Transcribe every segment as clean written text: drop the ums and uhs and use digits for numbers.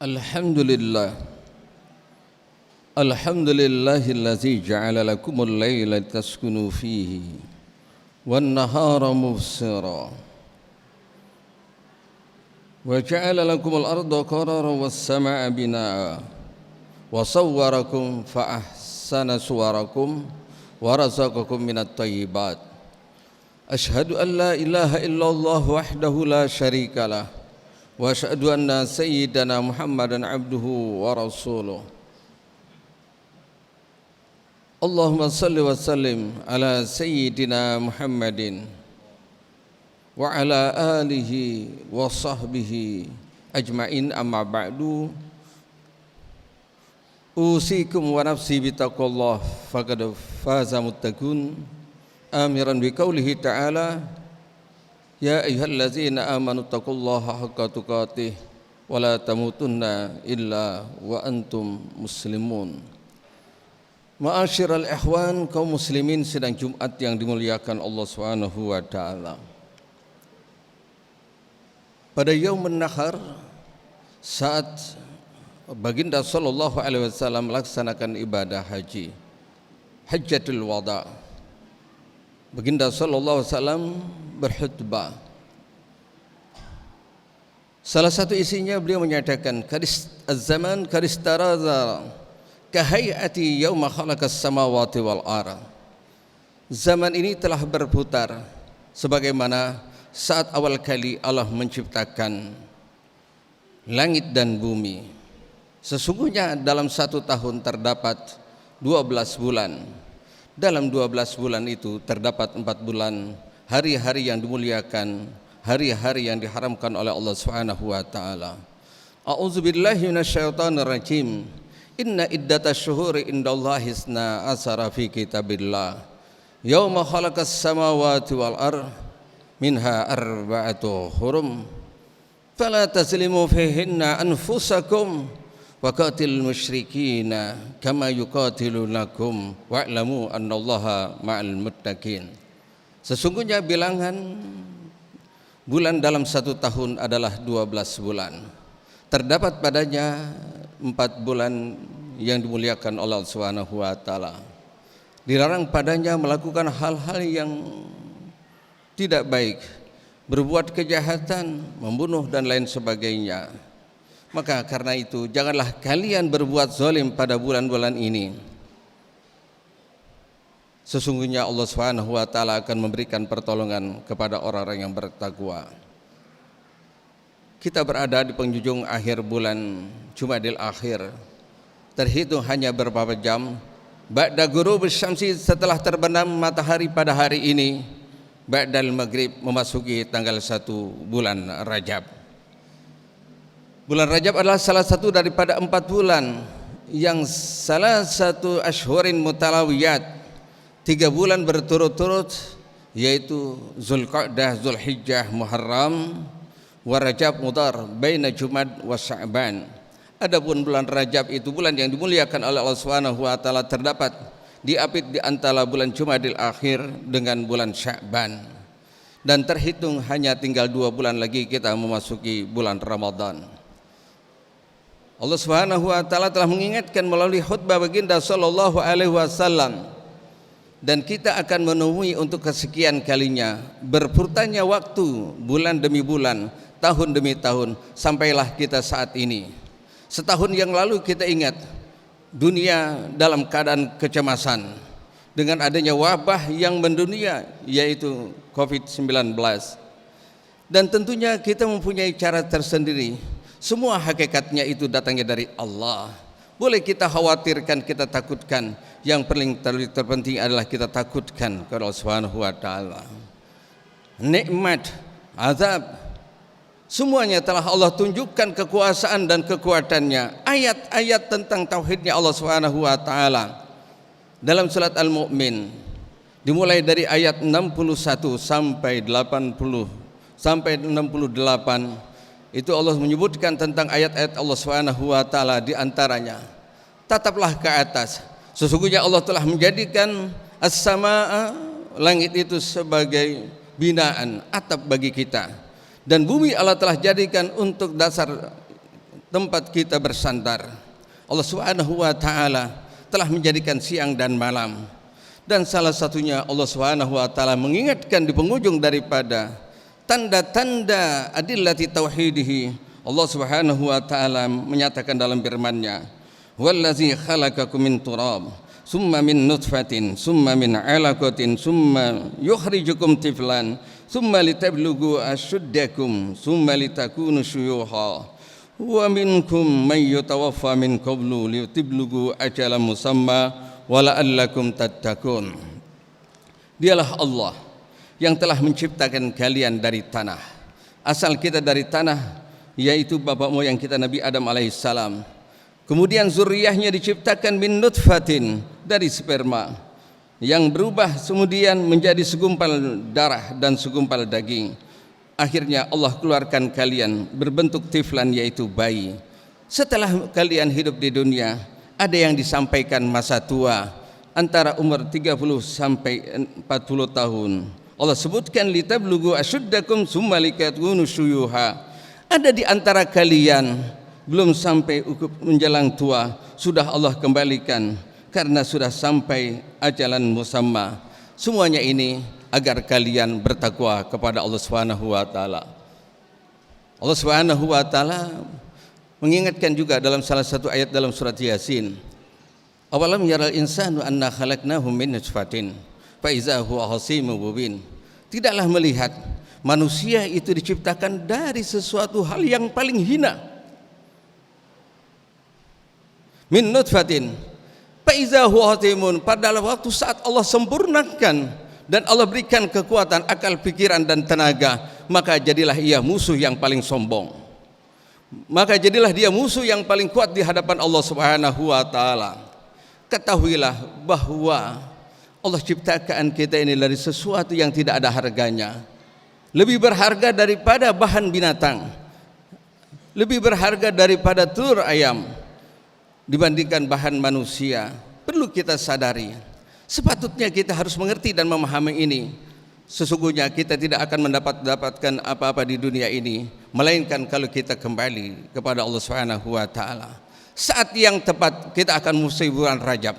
Alhamdulillah. Alhamdulillahillazi ja'ala lakumul laila taskunu fihi wan nahara mubsira wa ja'ala lakumul arda qararan was samaa'a binaa'a wa sawwarakum fa ahsana suwarakum wa razaqakum minat thayyibat. Ashhadu an la ilaha illallah wahdahu la syarikalah wa asyhadu anna sayyidana Muhammadan abduhu wa rasuluh. Allahumma salli wa sallim ala sayyidina Muhammadin wa ala alihi wa sahbihi ajma'in, amma ba'du. Usikum wa nafsi bitaqwallah faqad faza muttaqun, amiran biqaulihi ta'ala ya ayyuhallazina amanu taqullaha haqqa tuqatih wa la tamutunna illa wa antum muslimun. Ma'asyiral ikhwan, kaum muslimin sidang Jumat yang dimuliakan Allah Subhanahu wa taala. Pada Yaumun Nahar, saat Baginda sallallahu alaihi wasallam melaksanakan ibadah haji, Hajjatul Wada, Baginda sallallahu alaihi wasallam berkhutbah. Salah satu isinya beliau menyatakan, az-zaman karistaraza kahayati yauma khalaqas samawati wal ardh. Zaman ini telah berputar sebagaimana saat awal kali Allah menciptakan langit dan bumi. Sesungguhnya dalam satu tahun terdapat 12 bulan. Dalam 12 bulan itu terdapat 4 bulan hari-hari yang dimuliakan, hari-hari yang diharamkan oleh Allah Subhanahu wa taala. A'udzubillahi minasyaitonir rajim. Inna iddatasy syuhuri indallahi isna asara fi kitabillah yauma khalaqas samawati wal ardh minha arba'atu hurum fala tazlimu fihinna anfusakum wa qatilul musyrikina kama yuqatilunakum wa'lamu annallaha ma'al muttaqin. Sesungguhnya bilangan bulan dalam satu tahun adalah 12 bulan. Terdapat padanya 4 bulan yang dimuliakan Allah Subhanahu wa taala. Dilarang padanya melakukan hal-hal yang tidak baik, berbuat kejahatan, membunuh dan lain sebagainya. Maka karena itu janganlah kalian berbuat zalim pada bulan-bulan ini. Sesungguhnya Allah Subhanahu wa taala akan memberikan pertolongan kepada orang-orang yang bertakwa. Kita berada di penghujung akhir bulan Jumadil Akhir. Terhitung hanya beberapa jam ba'da ghurubus syamsi, setelah terbenam matahari pada hari ini, ba'dal maghrib, memasuki tanggal 1 bulan Rajab. Bulan Rajab adalah salah satu daripada 4 bulan yang salah satu ashhurin mutalawiyat, 3 bulan berturut-turut, yaitu Zulqa'dah, Zulhijjah, Muharram, wa Rajab Mudhar baina Jumad wa Sya'ban. Adapun bulan Rajab itu bulan yang dimuliakan oleh Allah Subhanahu wa taala, terdapat diapit di antara bulan Jumadil Akhir dengan bulan Sya'ban. Dan terhitung hanya tinggal 2 bulan lagi kita memasuki bulan Ramadan. Allah Subhanahu wa taala telah mengingatkan melalui khutbah Baginda sallallahu alaihi wasallam, dan kita akan menemui untuk kesekian kalinya berputanya waktu, bulan demi bulan, tahun demi tahun, sampailah kita saat ini. Setahun yang lalu kita ingat dunia dalam keadaan kecemasan dengan adanya wabah yang mendunia, yaitu COVID-19. Dan tentunya kita mempunyai cara tersendiri. Semua hakikatnya itu datangnya dari Allah. Boleh kita khawatirkan, kita takutkan, yang paling terpenting adalah kita takutkan kepada Allah Subhanahu wa taala. Nikmat, azab, semuanya telah Allah tunjukkan kekuasaan dan kekuatannya. Ayat-ayat tentang tauhidnya Allah Subhanahu wa taala dalam surat Al-Mu'min, dimulai dari ayat 61 sampai 80 sampai 68, itu Allah menyebutkan tentang ayat-ayat Allah Subhanahu wa taala, di antaranya tataplah ke atas. Sesungguhnya Allah telah menjadikan as-samaa, langit itu sebagai binaan, atap bagi kita. Dan bumi Allah telah jadikan untuk dasar tempat kita bersandar. Allah Subhanahu wa taala telah menjadikan siang dan malam. Dan salah satunya Allah Subhanahu wa taala mengingatkan di penghujung daripada tanda-tanda adillati tauhidihi. Allah Subhanahu wa taala menyatakan dalam firman-Nya, "Wallazi khalaqakum min turab, summa min nutfatin, summa min 'alaqatin, summa yukhrijukum tiflan, summa litablughu ashuddakum, summa litakunu syuyukha, wa minkum man yutawaffa min qablu litablughu ajalan musamma wa la'allakum tattaqun." Dialah Allah yang telah menciptakan kalian dari tanah. Asal kita dari tanah, yaitu bapak moyang kita Nabi Adam alaihissalam. Kemudian zuriyahnya diciptakan min nutfatin, dari sperma yang berubah kemudian menjadi segumpal darah dan segumpal daging. Akhirnya Allah keluarkan kalian berbentuk tiflan, yaitu bayi. Setelah kalian hidup di dunia, ada yang disampaikan masa tua antara umur 30 sampai 40 tahun. Allah sebutkan litablughu ashuddakum summa litakunu syuyuha. Ada di antara kalian belum sampai menjelang tua, sudah Allah kembalikan karena sudah sampai ajalan musamma. Semuanya ini agar kalian bertakwa kepada Allah Subhanahu wa taala. Allah Subhanahu wa taala mengingatkan juga dalam salah satu ayat dalam surat Yasin, "Awalam yaral insanu anna khalaqnahu min nutfatin fa iza huwa khasimun mubin." Tidaklah melihat manusia itu diciptakan dari sesuatu hal yang paling hina. Min nutfatin fa iza huwa khasimun, pada waktu saat Allah sempurnakan dan Allah berikan kekuatan akal, pikiran dan tenaga, maka jadilah ia musuh yang paling sombong. Maka jadilah dia musuh yang paling kuat di hadapan Allah Subhanahu wa taala. Ketahuilah bahwa Allah ciptakan kita ini dari sesuatu yang tidak ada harganya. Lebih berharga daripada bahan binatang, lebih berharga daripada telur ayam dibandingkan bahan manusia. Perlu kita sadari. Sepatutnya kita harus mengerti dan memahami ini. Sesungguhnya kita tidak akan mendapatkan apa-apa di dunia ini melainkan kalau kita kembali kepada Allah Subhanahu wa taala. Saat yang tepat kita akan mulai bulan Rajab.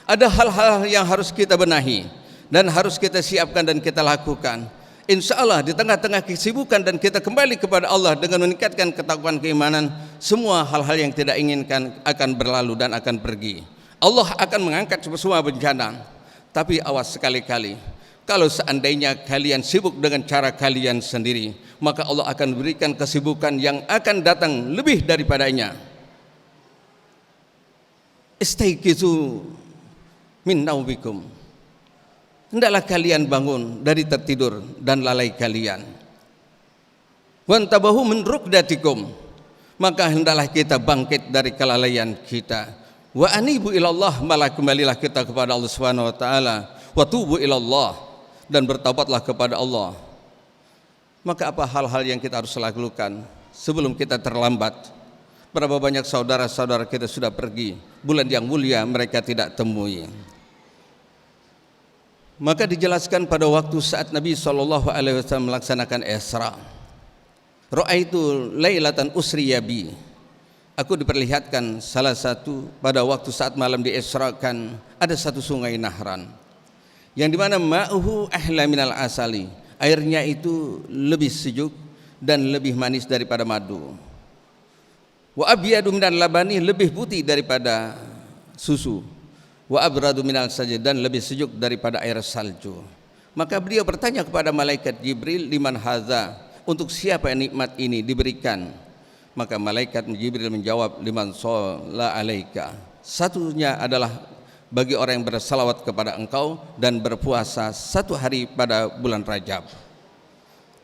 Ada hal-hal yang harus kita benahi dan harus kita siapkan dan kita lakukan. Insya Allah di tengah-tengah kesibukan dan kita kembali kepada Allah dengan meningkatkan ketakwaan keimanan, semua hal-hal yang tidak inginkan akan berlalu dan akan pergi. Allah akan mengangkat semua bencana. Tapi awas sekali-kali, kalau seandainya kalian sibuk dengan cara kalian sendiri, maka Allah akan berikan kesibukan yang akan datang lebih daripadanya. Istaiqizu min naumikum, hendaklah kalian bangun dari tertidur dan lalai kalian. Wantabahu min rukdatikum, maka hendaklah kita bangkit dari kelalaian kita. Wa anibu ilallah, malah kembalilah kita kepada Allah Subhanahu wa taala. Wa tubu ilallah, dan bertaubatlah kepada Allah. Maka apa hal-hal yang kita harus lakukan sebelum kita terlambat? Berapa banyak saudara-saudara kita sudah pergi, bulan yang mulia mereka tidak temui. Maka dijelaskan pada waktu saat Nabi SAW melaksanakan Isra, ra'aitu lailatan usriya bi, aku diperlihatkan salah satu pada waktu saat malam diisrakan, ada satu sungai Nahran yang dimana ma'uhu ahla minal asali, airnya itu lebih sejuk dan lebih manis daripada madu. Wa abyadu minal labani, lebih putih daripada susu. Wa abradu minal sajid, dan lebih sejuk daripada air salju. Maka beliau bertanya kepada malaikat Jibril, liman hadza, untuk siapa nikmat ini diberikan? Maka malaikat Jibril menjawab, liman shalla alaika, satunya adalah bagi orang yang bersalawat kepada engkau dan berpuasa satu hari pada bulan Rajab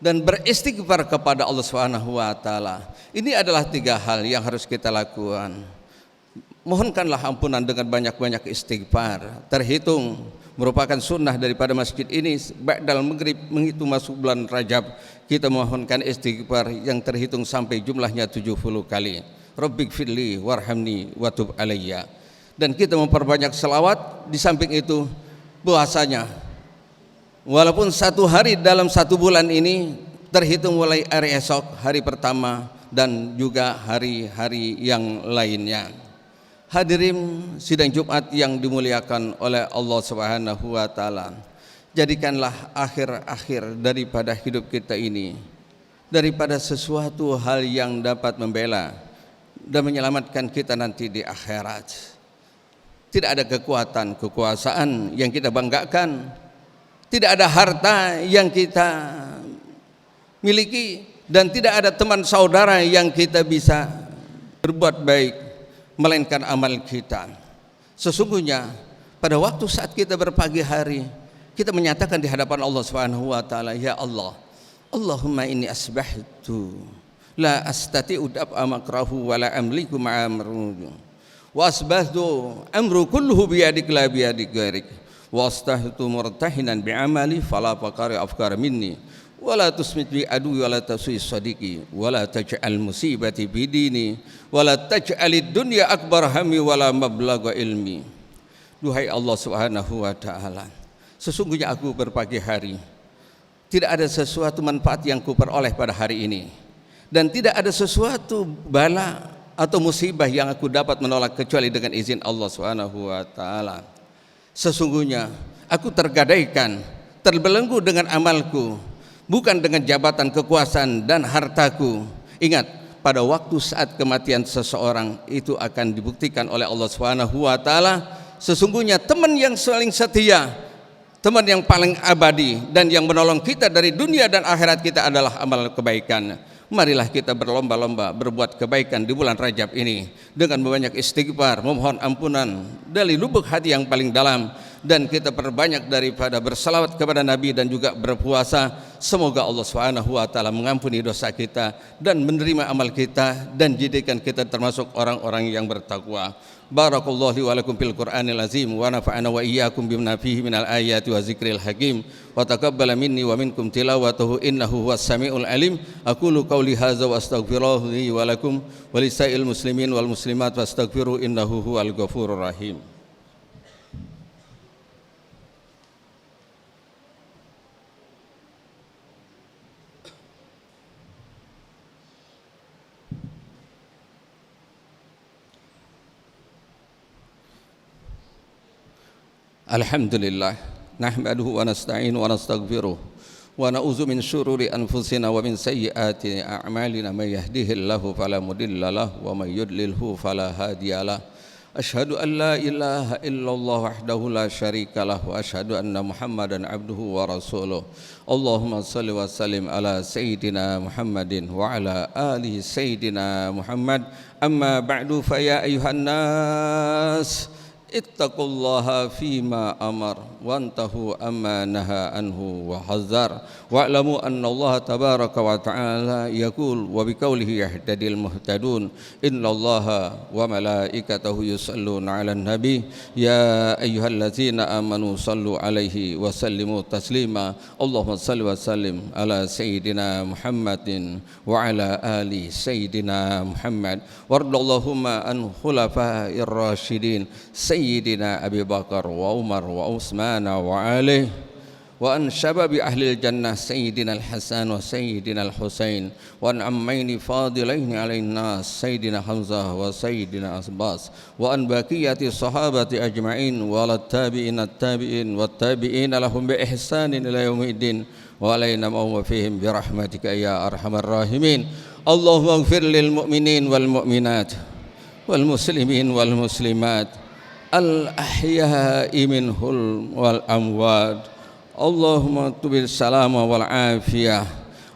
dan beristighfar kepada Allah Subhanahu wa taala. Ini adalah 3 hal yang harus kita lakukan. Mohonkanlah ampunan dengan banyak-banyak istighfar. Terhitung merupakan sunnah daripada masjid ini, ba'dal maghrib menghitung masuk bulan Rajab, kita mohonkan istighfar yang terhitung sampai jumlahnya 70 kali. Rabbighfirli warhamni watub alayya. Dan kita memperbanyak selawat. Di samping itu puasanya, walaupun 1 hari dalam 1 bulan ini terhitung mulai hari esok, hari pertama, dan juga hari-hari yang lainnya. Hadirin sidang Jumat yang dimuliakan oleh Allah Subhanahu wa taala. Jadikanlah akhir-akhir daripada hidup kita ini daripada sesuatu hal yang dapat membela dan menyelamatkan kita nanti di akhirat. Tidak ada kekuatan, kekuasaan yang kita banggakan, tidak ada harta yang kita miliki, dan tidak ada teman saudara yang kita bisa berbuat baik melainkan amal kita. Sesungguhnya pada waktu saat kita berpagi hari, kita menyatakan di hadapan Allah Subhanahu wa taala, ya Allah, Allahumma inni asbahtu la astati'u dab'a makrahu wa la amliku ma'amru wa asbahtu amru kulluhu biyadik la biyadik gharik wa astahtu murtahinan bi'amali fala faqari afkar minni wa la tusmit bi adu wa la tasui sadiqi wa la taj'al musibati bidini wa la taj'alid dunya akbar hammi wa la mablagha ilmi. Duhai Allah Subhanahu wa taala, sesungguhnya aku berpagi hari tidak ada sesuatu manfaat yang kuperoleh pada hari ini, dan tidak ada sesuatu bala atau musibah yang aku dapat menolak kecuali dengan izin Allah Subhanahu wa taala. Sesungguhnya aku tergadaikan, terbelenggu dengan amalku, bukan dengan jabatan, kekuasaan dan hartaku. Ingat, pada waktu saat kematian seseorang itu akan dibuktikan oleh Allah Subhanahu wa taala. Sesungguhnya teman yang saling setia, teman yang paling abadi dan yang menolong kita dari dunia dan akhirat kita adalah amal kebaikan. Marilah kita berlomba-lomba berbuat kebaikan di bulan Rajab ini dengan banyak istighfar, memohon ampunan dari lubuk hati yang paling dalam, dan kita perbanyak daripada bersalawat kepada Nabi dan juga berpuasa. Semoga Allah Subhanahu wa taala mengampuni dosa kita dan menerima amal kita dan jadikan kita termasuk orang-orang yang bertakwa. Barakallahu li wa lakum fil Qur'anil azim wa nafa'ana wa iyyakum bima fihi minal ayati wa zikril hakim wa taqabbala minni wa minkum tilawatahu innahu huwas samiul alim. Aqulu qawli hadza wa astaghfiruhu li wa lakum wa lisa'il muslimin wal muslimat fastaghfiru innahu huwal ghafurur rahim. Alhamdulillah, nahmaduhu wa nasta'inu wa nastaghfiruh wa na'udzu min syururi anfusina wa min sayyiati a'malina may yahdihillahu fala mudilla lahu wa may yudlilhu fala hadiyalah. Asyhadu an la ilaha illallah wahdahu la syarika lahu wa asyhadu anna Muhammadan abduhu wa rasuluh. Allahumma shalli wa sallim ala sayyidina Muhammadin wa ala alihi sayyidina Muhammad. Amma ba'du, fa ya ayuhan nas ittaqullaha fima amar wantahu amma naha anhu wa hazzar wa'lamu anna Allah tabaraka wa ta'ala yaqul wa biqaulihi yahtadil muhtadun innallaha wa malaikatahu yusalluna 'alan nabi ya ayyuhallazina amanu sallu 'alaihi wa sallimu taslima. Allahumma salli wa sallim ala sayyidina Muhammadin wa ala ali sayyidina Muhammad wardallahumma an khulafa'ir rasyidin Sayyidina Abi Bakar wa Umar wa Utsman wa Ali wa an syababi ahli jannah Sayyidina Al-Hasan wa Sayyidina Al-Husain wa an ammaini fadilaini alaina Sayyidina Hamzah wa Sayyidina Abbas wa an baqiyati sahabati ajma'in wa ala tabi'in at-tabi'in wa tabi'in lahum bi ihsanin ila yaumiddin wa alaina ma'hum fihim bi rahmatika ya arhamar rahimin. Allahumma ighfir lil mu'minin wal mu'minat wal muslimin wal muslimat al-ahya'i minhum wal amwat. Allahumma tubil salama wal afiyah.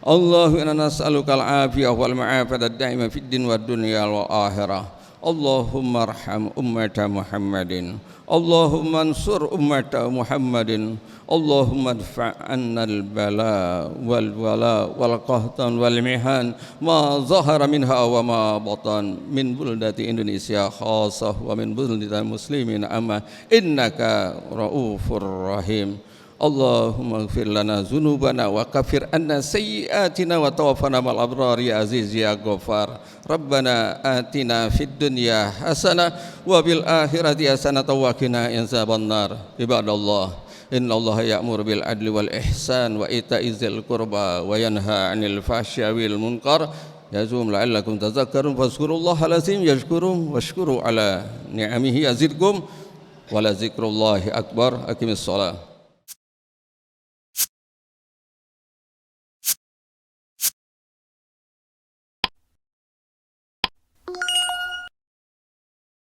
Allahumma inna nas'aluka al-afiyah wal ma'afata ad-daima fid din wad dunya wal akhirah. Allahumma arham ummata Muhammadin. Allahumma ansur ummata Muhammadin. Allahumma adfa' anna al-bala wal wala wal qahtan wal mihan ma zahara minha wa ma batan min buldati Indonesia khassah wa min buldati muslimin amma innaka raufur rahim. Allahumma ighfir lana dzunubana wa kaffir anna sayyi'atina wa tawaffana ma'al abrar ya aziz ya ghaffar. Rabbana atina fid dunya hasanah wa bil akhirati hasanah wa qina adzabannar. Ibadallah, innallaha ya'muru bil adli wal ihsan wa ita'i dzil qurba wa yanha 'anil fahsya'i wal munkar yazum la'allakum tadhakkarun fazkurullaha lazim yazkurum washkuru ala ni'amihi yazidkum wala zikrullahi akbar. Aqimis shalah.